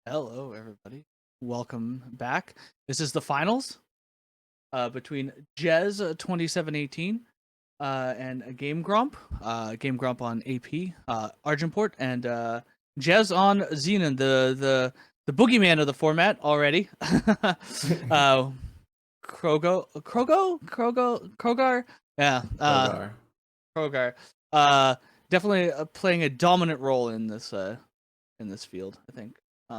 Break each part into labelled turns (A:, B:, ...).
A: Hello, everybody. Welcome back. This is the finals between jez2718 and GameGromp. GameGromp on AP, Argenport, and Jez on Xenon, the boogeyman of the format already. Krogar? Yeah.
B: Rogar.
A: Krogar. Definitely playing a dominant role in this field, I think.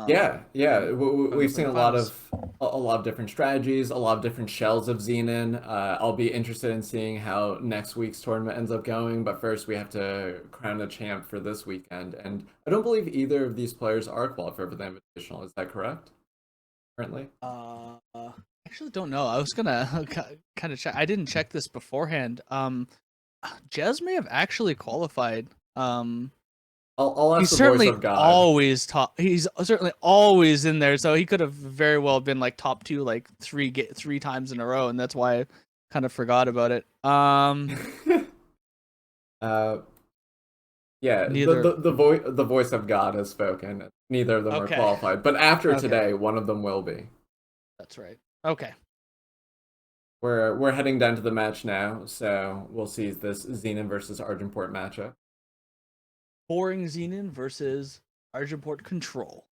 B: Yeah. We've
A: In
B: seen
A: the finals.
B: a lot of different strategies, a lot of different shells of Xenon. I'll be interested in seeing how next week's tournament ends up going. But first, we have to crown a champ for this weekend, and I don't believe either of these players are qualified for the Invitational. Is that correct? Currently,
A: Actually don't know. I was gonna kind of check. I didn't check this beforehand. Jez may have actually qualified.
B: I'll ask
A: He's
B: the voice
A: certainly
B: of God.
A: always top. He's certainly always in there, so he could have very well been like top two, like three times in a row, and that's why I kind of forgot about it.
B: uh, yeah,
A: Neither.
B: the voice of God has spoken. Neither of them are
A: Okay.
B: qualified, but after
A: Okay,
B: today, one of them will be.
A: that's right. Okay.
B: We're heading down to the match now, so we'll see this Xenon versus Argenport matchup.
A: Boring Xenon versus Argenport Control.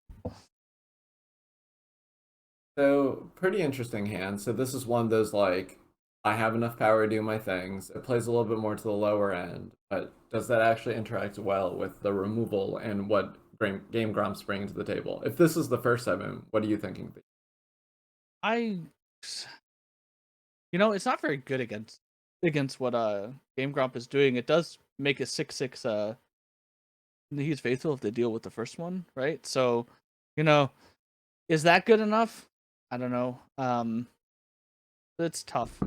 B: So pretty interesting hand. So this is one of those like I have enough power to do my things. It plays a little bit more to the lower end, but does that actually interact well with the removal and what GameGromp's bringing to the table? If this is the first 7, what are you thinking?
A: I it's not very good against what GameGromp is doing. It does make a 6/6 he's faithful if they deal with the first one, right? So, you know, is that good enough? I don't know. It's tough.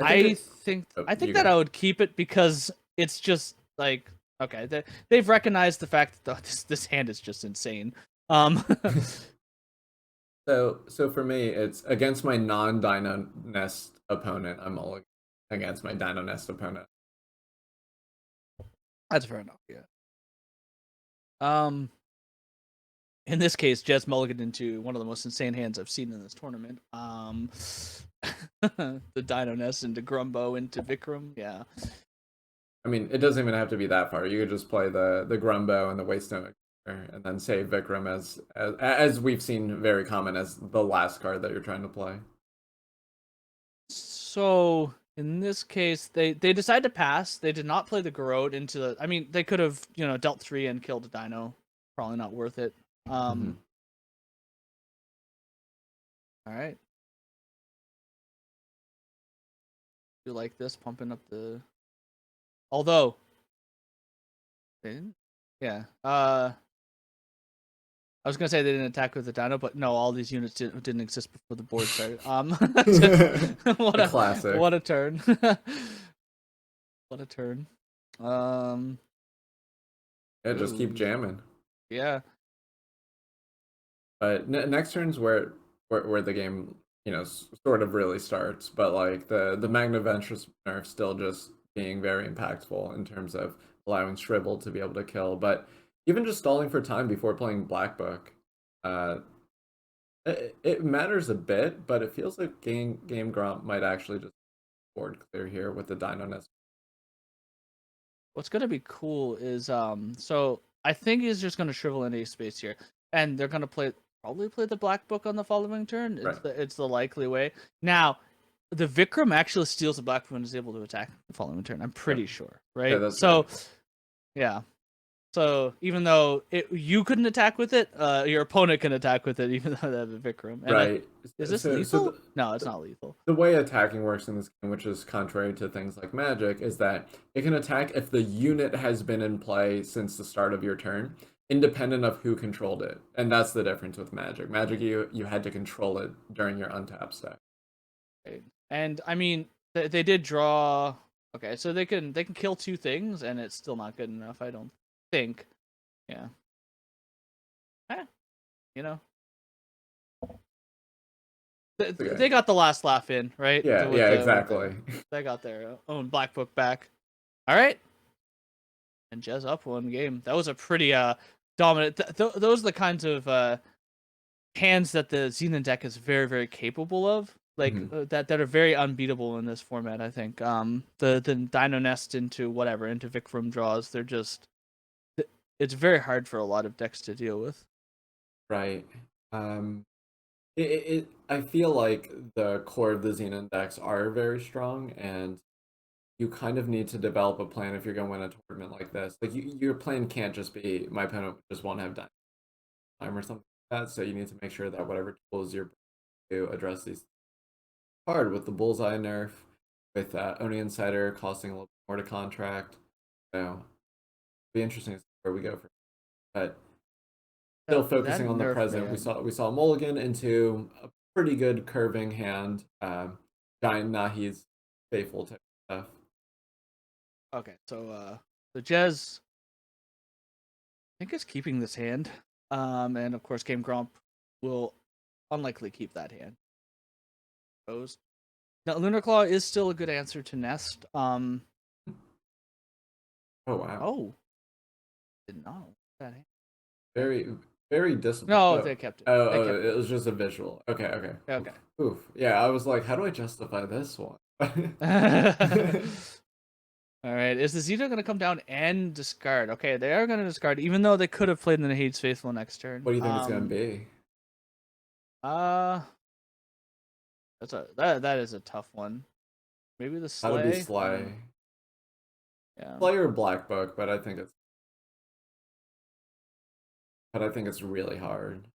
B: I think it. Oh,
A: I think
B: you
A: that
B: go.
A: I would keep it because it's just like okay, they've recognized the fact that this hand is just insane. Um
B: So for me, it's against my non-Dino Nest opponent. I'm all against my Dino Nest opponent.
A: that's fair enough, yeah. In this case, Jez mulliganed into one of the most insane hands I've seen in this tournament. The Dino Nest into Grumbo into Vikram. Yeah.
B: I mean, it doesn't even have to be that far. You could just play the Grumbo and the Waystone and then save Vikram as we've seen very common as the last card that you're trying to play.
A: So in this case, they decided to pass. They did not play the Garrote into the. I mean, they could have dealt 3 and killed a Dino. Probably not worth it.
B: Mm-hmm.
A: All right. You like this pumping up the. Although they didn't. Yeah. I was gonna say they didn't attack with the Dino, but no, all these units didn't exist before the board started. What
B: A
A: a
B: classic.
A: what a turn. What a turn.
B: Yeah, just keep
A: Ooh,
B: jamming.
A: yeah.
B: But next turn's where the game sort of really starts. But like the Magnaventress nerf still just being very impactful in terms of allowing Shrivel to be able to kill. But even just stalling for time before playing Black Book, uh, it matters a bit. But it feels like Game Gromp might actually just board clear here with the Dino Nest.
A: What's gonna be cool is so I think he's just gonna shrivel in a space here, and they're gonna probably play the Black Book on the following turn.
B: Right.
A: It's the likely way. Now, the Vikram actually steals the Black Book and is able to attack the following turn. I'm
B: Yep.
A: pretty sure,
B: Yeah,
A: right?
B: that's right.
A: So yeah. So even though you couldn't attack with it, your opponent can attack with it, even though they have a Vikram. And
B: Right.
A: is this
B: So
A: lethal? No, it's not lethal.
B: the way attacking works in this game, which is contrary to things like Magic, is that it can attack if the unit has been in play since the start of your turn, independent of who controlled it. And that's the difference with Magic. Magic, you had to control it during your untap step.
A: Right. And I mean, they did draw. Okay, so they can kill 2 things, and it's still not good enough. I don't think. Yeah. Eh, you know,
B: Okay.
A: they got the last laugh in, right?
B: Yeah, exactly.
A: They got their own Black Book back. All right, and Jez up 1 game. That was a pretty dominant. Those are the kinds of hands that the Xenon deck is very, very capable of, like
B: Mhm.
A: that are very unbeatable in this format. I think the Dino Nest into whatever into Vic Room draws, they're just it's very hard for a lot of decks to deal with.
B: Right. I feel like the core of the Xenon decks are very strong, and you kind of need to develop a plan if you're going to win a tournament like this. Like your plan can't just be my opponent just won't have time or something like that. So you need to make sure that whatever tools you're to address these hard with the bullseye nerf, with Oni Insider costing a little more to contract. So it'll be interesting to see where we go from. But still
A: That
B: focusing on the
A: nerf,
B: present,
A: man.
B: we saw Mulligan into a pretty good curving hand. Giant Nahi's faithful type stuff.
A: Okay, so the Jez I think is keeping this hand. And of course GameGromp will unlikely keep that hand. Suppose. Now Lunar Claw is still a good answer to Nest.
B: Oh wow.
A: Oh, did not that hand. Okay.
B: Very, very disciplined.
A: No,
B: Oh,
A: they kept it. They
B: oh,
A: kept it.
B: it was just a visual. Okay, okay. Oof,
A: Okay.
B: oof. Yeah, I was like, how do I justify this one?
A: All right. Is the Zeta going to come down and discard? Okay, they are going to discard, even though they could have played in the Hades Faithful next turn.
B: What do you think it's gonna be?
A: Uh, that is a tough one. Maybe the
B: How to be
A: Slay. I don't know.
B: Sly?
A: Yeah,
B: Slayer Black Book, but I think it's really hard.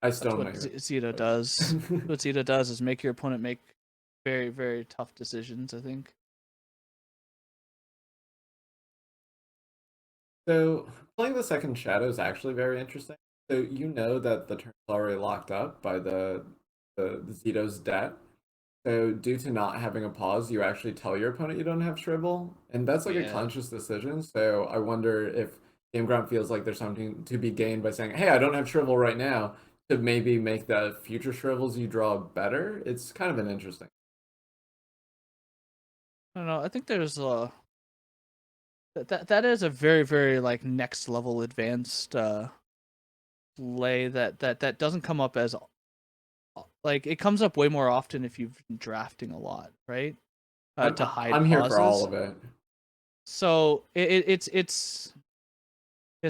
B: I still
A: that's
B: don't
A: what
B: know your
A: Zeta does.
B: book.
A: What Zeta does is make your opponent make very, very tough decisions. I think.
B: So playing the second shadow is actually very interesting. So you know that the turn's already locked up by the Zito's debt. So due to not having a pause, you actually tell your opponent you don't have Shrivel, and that's like a
A: Yeah.
B: conscious decision. So I wonder if GameGromp feels like there's something to be gained by saying, "Hey, I don't have Shrivel right now," to maybe make the future Shrivels you draw better. It's kind of an interesting.
A: I don't know. I think there's that is a very, very like next level advanced play that doesn't come up as like it comes up way more often if you've been drafting a lot, right? To hide
B: I'm here for all
A: pauses.
B: of it.
A: So it's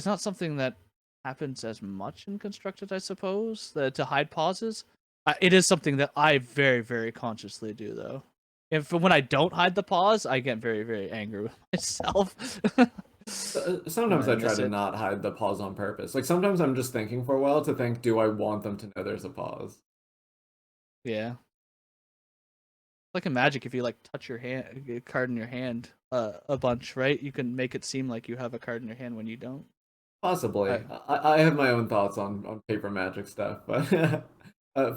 A: not something that happens as much in constructed, I suppose. To hide pauses, it is something that I very, very consciously do though. If when I don't hide the pause, I get very, very angry with myself when
B: Sometimes
A: I
B: I try
A: miss
B: to
A: it.
B: not hide the pause on purpose. Like sometimes I'm just thinking for a while to think, do I want them to know there's a pause?
A: Yeah, like in Magic, if you like touch your hand, a card in your hand, a bunch, right? You can make it seem like you have a card in your hand when you don't.
B: Possibly. I have my own thoughts on paper magic stuff, but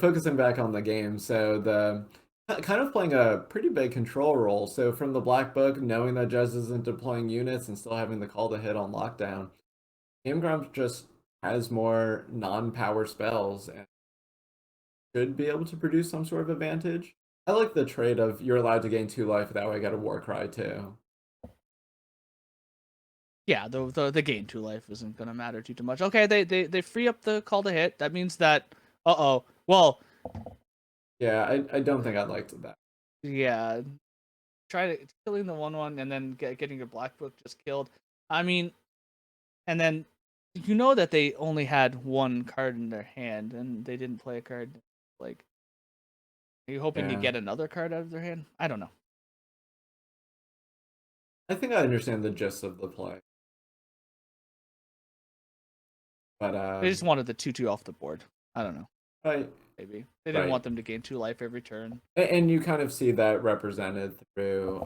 B: focusing back on the game, so the kind of playing a pretty big control role. So from the black book, knowing that Jez isn't deploying units and still having the call to hit on lockdown, GameGrump just has more non-power spells and should be able to produce some sort of advantage. I like the trade of you're allowed to gain 2 life, that way I got a war cry too.
A: Yeah, the gain 2 life isn't gonna matter too much. Okay, they free up the call to hit. That means that well,
B: Yeah, I don't think I'd like to that.
A: yeah, try to killing the 1/1 and then getting your black book just killed. I mean, and then you know that they only had one card in their hand and they didn't play a card. Like, are you hoping to
B: Yeah.
A: get another card out of their hand? I don't know.
B: I think I understand the gist of the play. But
A: They just wanted the 2/2 off the board. I don't know.
B: right,
A: Maybe they didn't
B: right.
A: want them to gain 2 life every turn.
B: And you kind of see that represented through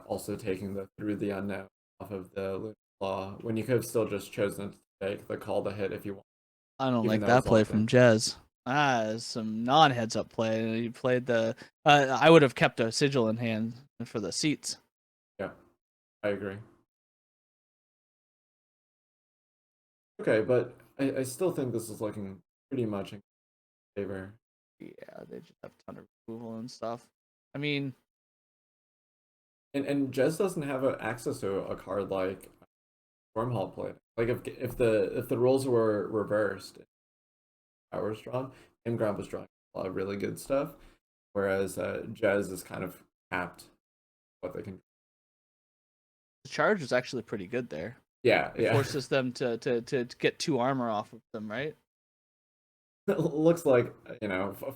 B: also taking the through the unknown off of the Lunar Law when you could have still just chosen to take the call to hit if you want,
A: I don't
B: even
A: like
B: though
A: that
B: it's
A: play
B: locked in.
A: from Jez. Some non-heads up play. He played the. I would have kept a sigil in hand for the seats.
B: Yeah, I agree. Okay, but I still think this is looking pretty much in favor.
A: Yeah, they just have a ton of removal and stuff. I mean,
B: And Jez doesn't have access to a card like Wormhole played. Like if the roles were reversed, Power was drawn. GameGromp was drawing a lot of really good stuff, whereas Jez is kind of capped what they can.
A: The charge is actually pretty good there.
B: Yeah,
A: It
B: yeah.
A: forces them to get 2 armor off of them, right?
B: It looks like,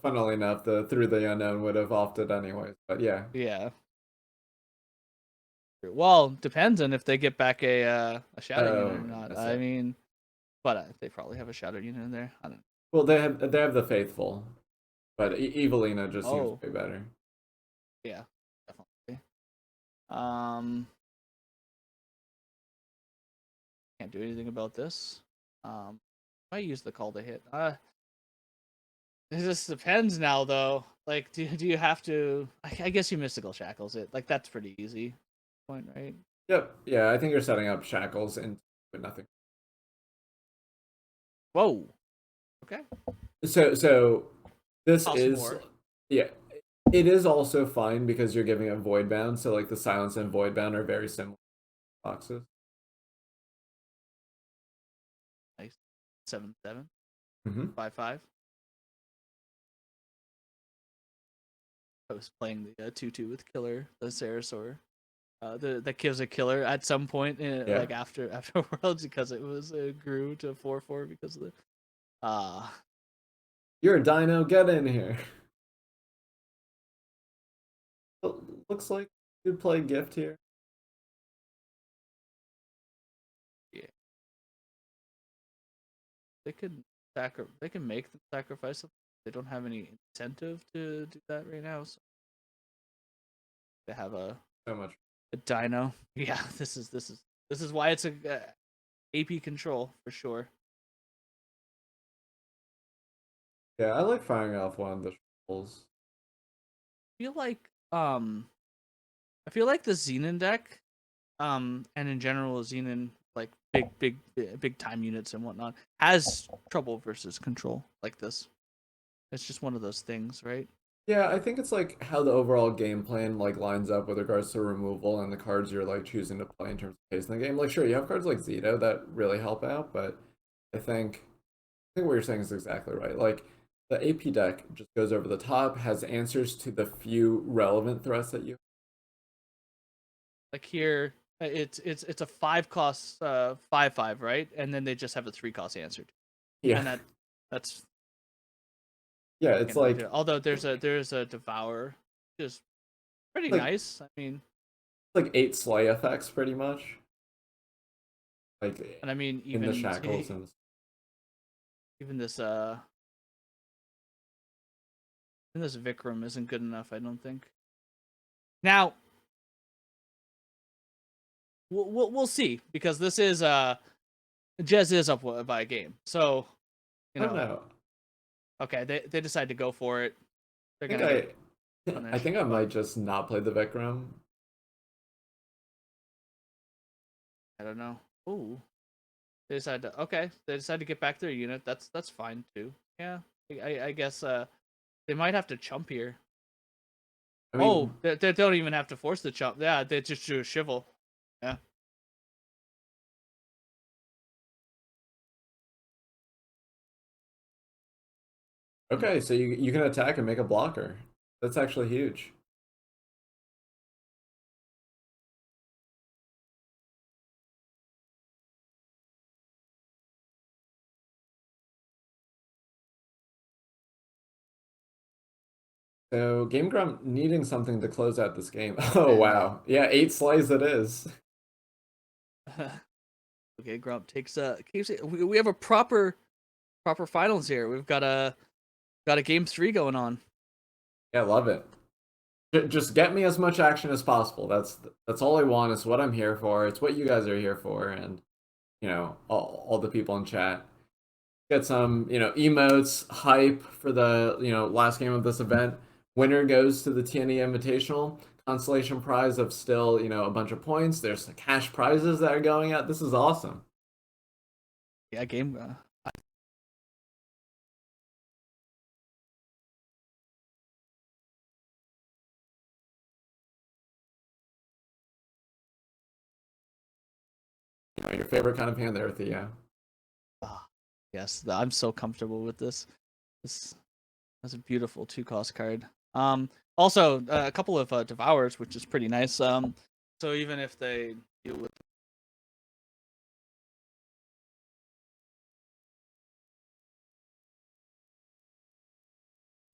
B: funnily enough, the Through the Unknown would have opted anyways. But yeah.
A: Yeah. Well, depends on if they get back a shadow unit or not. I mean, but they probably have a shadow unit in there. I don't know.
B: Well, they have the faithful, but Evelina just seems way better.
A: Yeah, definitely. Um, can't do anything about this. I use the call to hit. It just depends now, though. Like, do you have to? I guess you mystical shackles it. Like, that's pretty easy. Point, right?
B: Yep. Yeah, I think you're setting up shackles and with nothing.
A: Whoa. Okay.
B: So this
A: Cost
B: is
A: more.
B: yeah. It is also fine because you're giving a void bound, so like the silence and void bound are very similar boxes.
A: Nice. 7/7.
B: Mm-hmm.
A: 5/5. I was playing the 2/2 with killer, the Sarasaur. That gives a killer at some point,
B: Yeah.
A: like after Worlds, because it was grew to 4/4 because of the.
B: You're a dino. Get in here. Looks like you play gift here.
A: Yeah. They could They can make them sacrifice them. They don't have any incentive to do that right now. So they have
B: So much.
A: a dino. Yeah, this is why it's a AP control for sure.
B: Yeah, I like firing off one of the trolls.
A: I feel like I feel like the Xenon deck, and in general Xenon, like big time units and whatnot, has trouble versus control like this. It's just one of those things, right?
B: Yeah, I think it's like how the overall game plan like lines up with regards to removal and the cards you're like choosing to play in terms of pace in the game. Like sure, you have cards like Zito that really help out, but I think what you're saying is exactly right. Like the AP deck just goes over the top, has answers to the few relevant threats that you.
A: Like here, it's a 5 cost 5/5, right? And then they just have a 3 cost answered,
B: Yeah.
A: and that's
B: Yeah, it's
A: really do
B: like
A: it. Although there's a devour, just pretty
B: like
A: nice. I mean,
B: like 8 slay effects pretty much. Like
A: and I mean
B: in the shackles and
A: even this Vikram isn't good enough. I don't think. Now we'll see, because this is Jez is up by a game, so you
B: I don't
A: know.
B: know.
A: Okay, they decide to go for it. They're
B: I think
A: gonna get
B: I
A: punished.
B: think I
A: But
B: might just not play the Vikram.
A: I don't know. Ooh, they decide to get back their unit. That's fine too. Yeah, I guess they might have to chump here.
B: I
A: Oh,
B: mean,
A: they don't even have to force the chump. Yeah, they just do a shivel. Yeah.
B: okay, so you can attack and make a blocker. That's actually huge. So GameGrump needing something to close out this game. Oh
A: And
B: wow. Yeah, 8 slays it is.
A: okay, Grump keeps it. We have a proper finals here. We've got a game 3 going on.
B: Yeah, love it. Just get me as much action as possible. That's all I want. It's what I'm here for. It's what you guys are here for, and all the people in chat. Get some emotes, hype for the last game of this event. Winner goes to the TNE Invitational. Consolation prize of still a bunch of points. There's cash prizes that are going out. This is awesome.
A: Yeah, game.
B: Your favorite kind of hand there, Thea.
A: Yes, I'm so comfortable with this. That's a beautiful 2-cost card. Also a couple of devours, which is pretty nice. So even if they deal with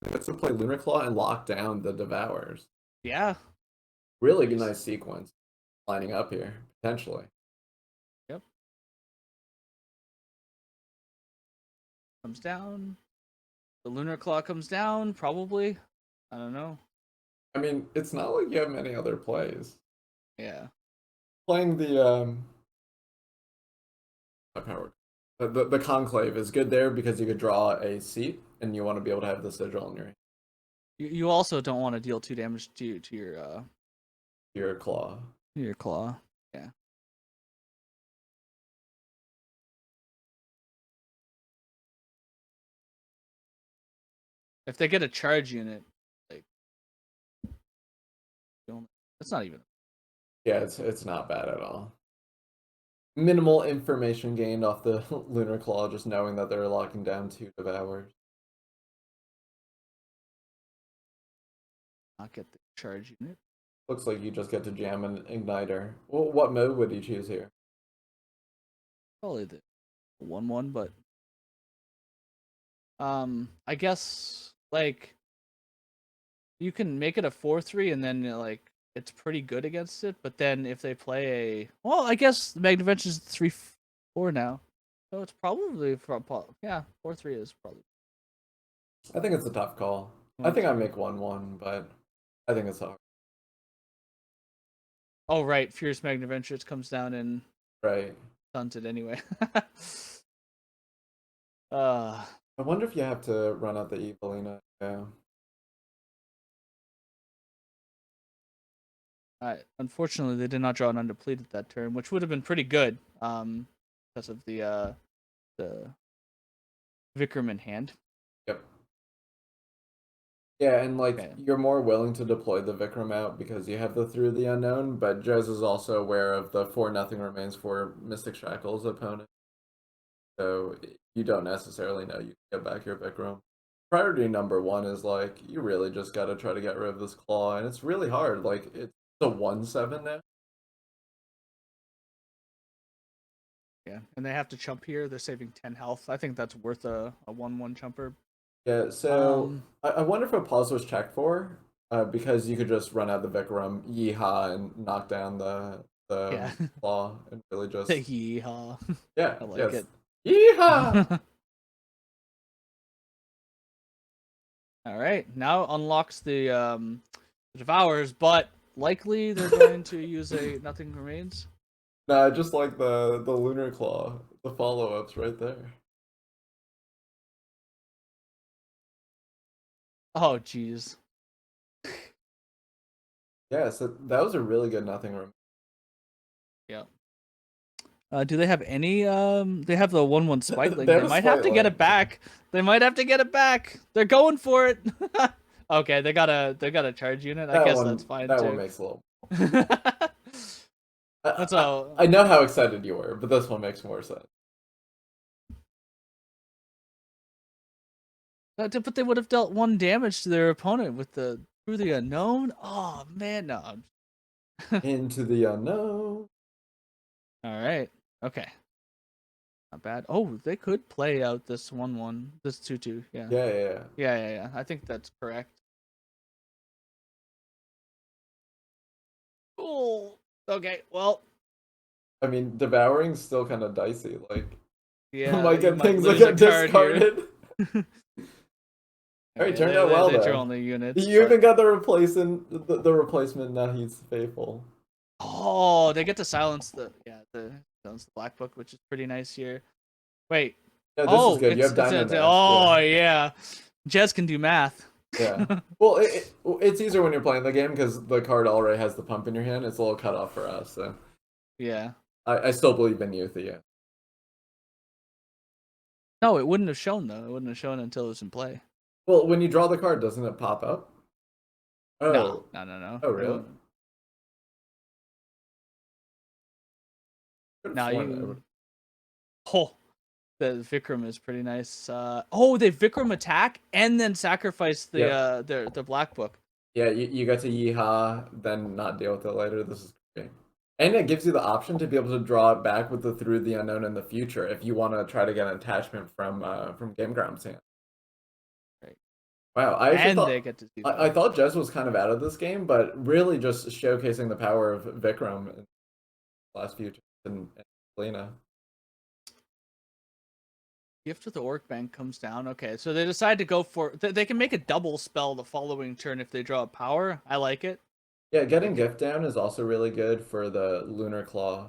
B: It's to play Lunar Claw and lock down the Devours.
A: yeah,
B: Really nice sequence lining up here, potentially.
A: yep. Comes down. The Lunar Claw comes down, probably. I don't know.
B: I mean, it's not like you have many other plays.
A: Yeah.
B: Playing the power. The Conclave is good there because you could draw a seat and you want to be able to have the sigil in your hand.
A: You also don't want to deal 2 damage to
B: Your claw.
A: your claw. Yeah. If they get a charge unit, like, that's not even.
B: Yeah, it's not bad at all. Minimal information gained off the Lunar Claw, just knowing that they're locking down 2 Devours.
A: Not get the charge unit.
B: Looks like you just get to jam an Igniter. Well, what mode would you choose here?
A: Probably the 1/1, but I guess like you can make it a 4/3 and then like it's pretty good against it, but then if they play I guess the Magnivention is 3/4 now. So it's probably yeah, 4/3 is probably.
B: I think it's a tough call. I think I make 1/1, but I think it's hard.
A: Oh right, Fierce Magnaventures comes down and
B: Right.
A: stuns it anyway.
B: I wonder if you have to run out the Evelina. Yeah.
A: Unfortunately, they did not draw an undepleted that turn, which would have been pretty good. Because of the Vikram in hand.
B: Yep. Yeah, and like
A: Okay.
B: you're more willing to deploy the Vikram out because you have the Through the Unknown, but Jez is also aware of the 4-0 remains for Mystic Shackles opponent. So you don't necessarily know you can get back your Vikram. Priority number 1 is like you really just gotta try to get rid of this claw, and it's really hard. Like it's a 1/7 now.
A: Yeah, and they have to chump here. They're saving 10 health. I think that's worth a 1/1 chumper.
B: Yeah, so I wonder if a pause was checked for, because you could just run out the Vikram, yeehaw, and knock down the
A: Yeah.
B: claw and really just
A: Yeehaw.
B: yeah,
A: I like
B: yes.
A: it.
B: Yeehaw!
A: All right, now unlocks the devours, but likely they're going to use a nothing remains.
B: Nah, just like the Lunar Claw, the follow-ups right there.
A: Oh jeez.
B: Yeah, so that was a really good nothing room.
A: Yep. Do they have any? They have the 1/1 spike link.
B: They
A: They
B: have a
A: might have
B: spike
A: to get
B: link.
A: it back. They might have to get it back. They're going for it. Okay, they got a charge unit. I guess that's fine
B: That
A: too.
B: one makes a little.
A: That's all.
B: I know how excited you were, but this one makes more sense.
A: But they would have dealt 1 damage to their opponent with the Through the Unknown. Oh man, no.
B: Into the unknown.
A: All right. Okay. Not bad. Oh, they could play out this 1/1. This 2/2. Yeah. Yeah. I think that's correct. Oh. Okay. Well.
B: I mean, devouring's still kind of dicey. Like,
A: Yeah.
B: might
A: you
B: get
A: might
B: things that
A: lose a
B: get
A: card
B: discarded. All right, turned out well
A: they
B: though.
A: drew only units.
B: You
A: but...
B: even got the replacement. Now he's faithful.
A: Oh, they get to silence the black book, which is pretty nice here. Wait.
B: Yeah, this is good. You have Dynamax.
A: Yeah. Jez can do math.
B: Yeah. Well, it's easier when you're playing the game because the card already has the pump in your hand. It's a little cut off for us. So
A: Yeah.
B: I still believe in youth. Yeah.
A: No, it wouldn't have shown though. It wouldn't have shown until it was in play.
B: Well, when you draw the card, doesn't it pop up? Oh.
A: No.
B: Oh, really?
A: Now you. Oh, The Vikram is pretty nice. Oh, they Vikram attack and then sacrifice the
B: Yep.
A: the black book.
B: Yeah, you get to yeehaw, then not deal with it later. This is great. And it gives you the option to be able to draw it back with the Through the Unknown in the future if you want to try to get an attachment from GameGromp's hand.
A: Right.
B: Wow, I actually
A: And
B: thought
A: they get to see
B: I
A: the
B: thought Jez was kind of out of this game, but really just showcasing the power of Vikram in the last few turns and Lena.
A: gift of the Orc Bank comes down. Okay, so they decide to go for. They can make a double spell the following turn if they draw a power. I like it.
B: Yeah, getting gift down is also really good for the Lunar Claw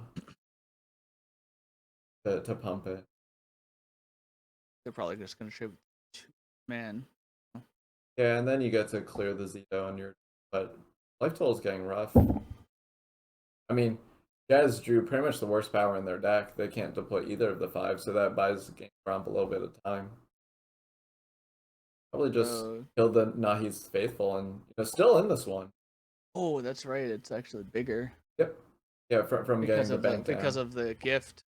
B: to pump it.
A: They're probably just gonna shoot 2-man.
B: Yeah, and then you get to clear the Zito on your. But life total is getting rough. I mean, Jazz drew pretty much the worst power in their deck. They can't deploy either of the 5, so that buys GameGromp a little bit of time. Probably just killed the Nahi's Faithful and still in this one.
A: Oh, that's right. It's actually bigger.
B: Yep. Yeah, from getting the bank down.
A: Because of the gift.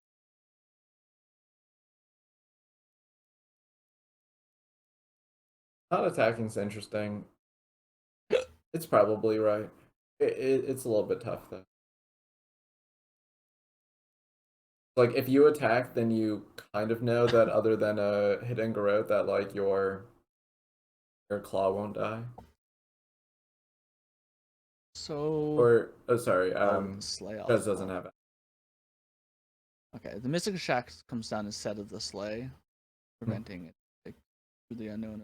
B: Not attacking is interesting. It's probably right. It's a little bit tough though. Like if you attack, then you kind of know that other than a hidden garrote, that like your claw won't die.
A: So
B: Or oh sorry,
A: Slay off.
B: Jez doesn't have it.
A: Okay, the Mystical Shack comes down instead of the Slay, preventing it like through the unknown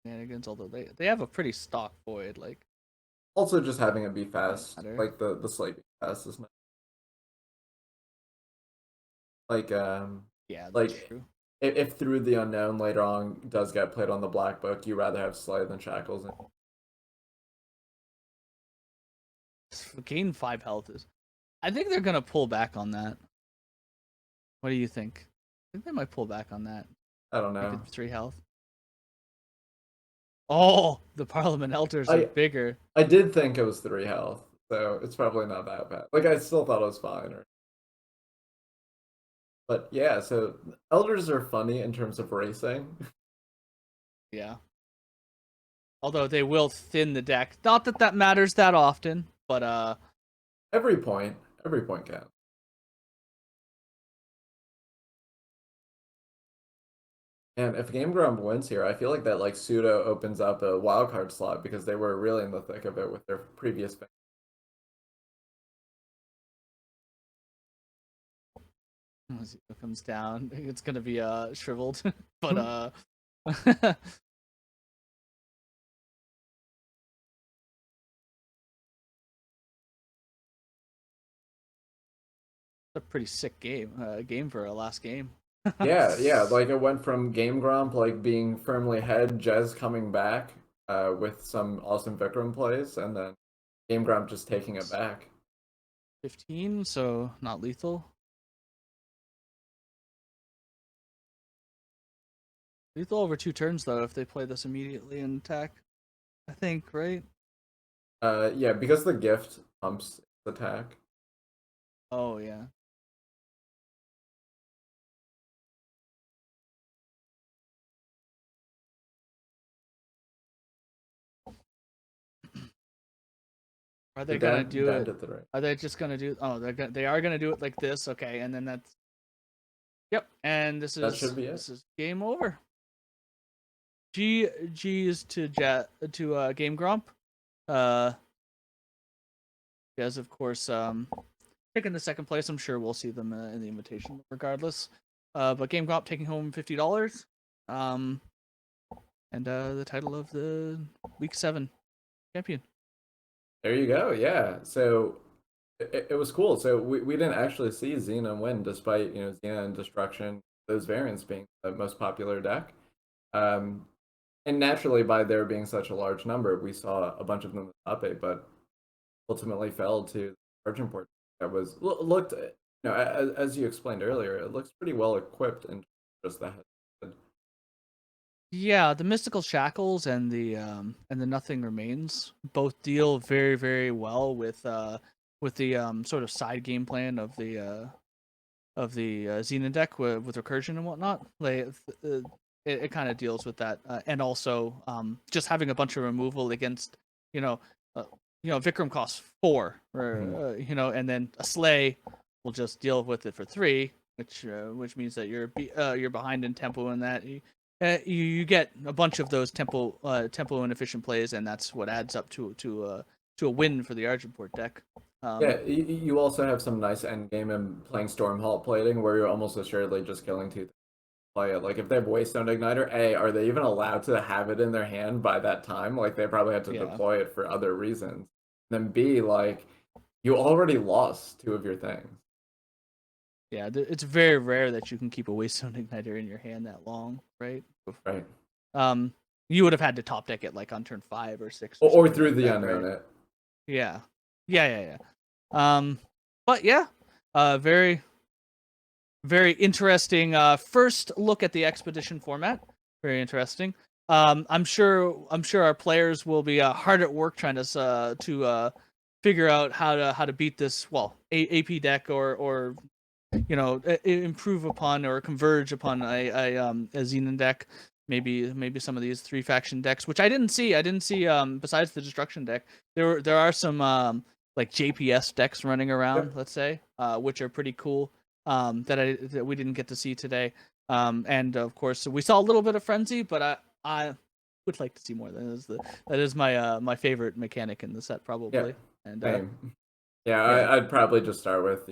A: shenanigans. Although they have a pretty stock void, like
B: Also, just having it be fast, like the Slay being fast is nice. Like
A: yeah, that's
B: like
A: true.
B: if Through the Unknown later on does get played on the black book, you rather have Slay than Shackles.
A: Gain 5 health is. I think they're gonna pull back on that. What do you think? I think they might pull back on that.
B: I don't know.
A: Make it 3 health. Oh, the Parliament Elders are bigger.
B: I did think it was 3 health, so it's probably not that bad. Like I still thought it was fine. But yeah, so Elders are funny in terms of racing.
A: Yeah. Although they will thin the deck. Not that that matters that often, but
B: every point counts. And if GameGromp wins here, I feel like that like pseudo opens up a wildcard slot because they were really in the thick of it with their previous pick.
A: As it comes down, it's gonna be shriveled. But a pretty sick game for a last game.
B: yeah, like it went from GameGromp like being firmly ahead, Jez coming back with some awesome Vikram plays, and then GameGromp just taking it back.
A: 15, so not lethal. Lethal over 2 turns though if they play this immediately and attack. I think, right?
B: Yeah, because the gift pumps attack.
A: Oh yeah. Are they gonna do it? Are they just gonna do? Oh, they are gonna do it like this. Okay, and then that's. Yep, and this is
B: that should be it.
A: This is game over. GG's to GameGromp. Jez, of course, taking the second place. I'm sure we'll see them in the invitation regardless. But GameGromp taking home $50. And the title of the Week 7 champion.
B: There you go. Yeah. So it was cool. So we didn't actually see Xena win, despite Xena and Destruction, those variants being the most popular deck. And naturally, by there being such a large number, we saw a bunch of them in the top 8, but ultimately fell to the Argent port that was looked. As you explained earlier, it looks pretty well equipped in just the head.
A: Yeah, the Mystical Shackles and the Nothing Remains both deal very, very well with the sort of side game plan of the Xenon deck with recursion and whatnot. Like it kind of deals with that, and also just having a bunch of removal against you know uh, Vikram costs 4, or and then a Slay will just deal with it for 3, which means that you're behind in tempo in that. You get a bunch of those tempo inefficient plays, and that's what adds up to a win for the Argenport deck.
B: Yeah, you also have some nice end game in playing Stormhalt plating where you're almost assuredly just killing 2 play it. Like if they have Waystone Igniter, A, are they even allowed to have it in their hand by that time? Like they probably had to
A: Yeah.
B: deploy it for other reasons. And then B, like you already lost 2 of your things.
A: Yeah, it's very rare that you can keep a Waystone Igniter in your hand that long, right?
B: Right.
A: You would have had to top deck it like on turn 5 or 6.
B: Or through
A: like
B: the
A: that,
B: unknown
A: right?
B: it.
A: Yeah. But yeah, very, very interesting. First look at the expedition format. Very interesting. I'm sure our players will be hard at work trying to figure out how to beat this AP deck or improve upon or converge upon a Xenon deck. Maybe some of these 3 faction decks, which I didn't see. Besides the destruction deck, there are some like JPS decks running around.
B: Yep.
A: Let's say, which are pretty cool. That we didn't get to see today. And of course we saw a little bit of Frenzy, but I would like to see more. That is my favorite mechanic in the set probably.
B: Yeah.
A: And
B: Same. Yeah,
A: yeah.
B: I'd probably just start with,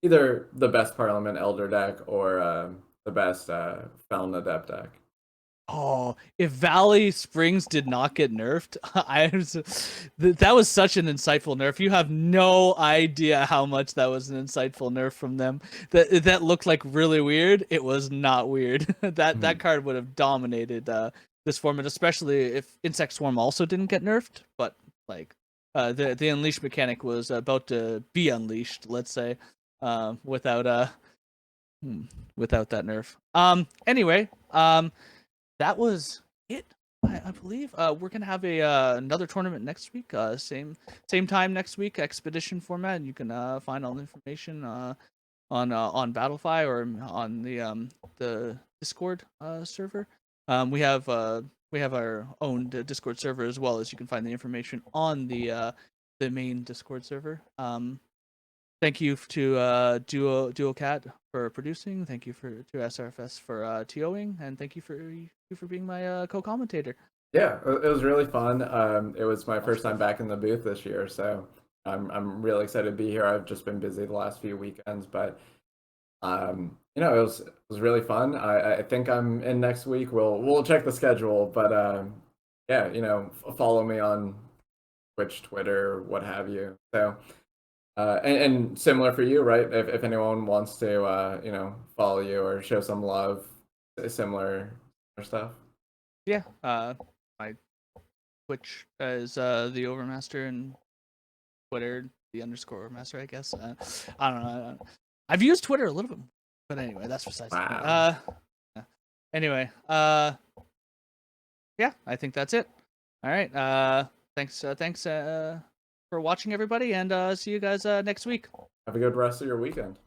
B: either the best Parliament Elder deck or the best Feln Adept deck.
A: Oh, if Valley Springs did not get nerfed, that was such an insightful nerf. You have no idea how much that was an insightful nerf from them. That looked like really weird. It was not weird. That card would have dominated this format, especially if Insect Swarm also didn't get nerfed. But like the unleash mechanic was about to be unleashed. Let's say without that nerf. Anyway. That was it, I believe. We're gonna have another tournament next week. Same time next week. Expedition format. And you can find all the information on Battlefy or on the Discord server. We have our own Discord server as well, as you can find the information on the main Discord server. Thank you to Dual Cat for producing. Thank you to SRFS for TOing, and thank you for being my co-commentator.
B: Yeah, it was really fun. It was my first time back in the booth this year, so I'm really excited to be here. I've just been busy the last few weekends, but it was really fun. I think I'm in next week. We'll check the schedule, but yeah, follow me on Twitch, Twitter, what have you. So. And similar for you, right? If anyone wants to, follow you or show some love, similar stuff.
A: Yeah. My Twitch is the Overmaster, and Twitter the _Overmaster, I guess. I don't know. I've used Twitter a little bit, but anyway, that's besides the point. Yeah. Anyway, yeah, I think that's it. All right. Thanks for watching, everybody, and see you guys next week.
B: Have a good rest of your weekend.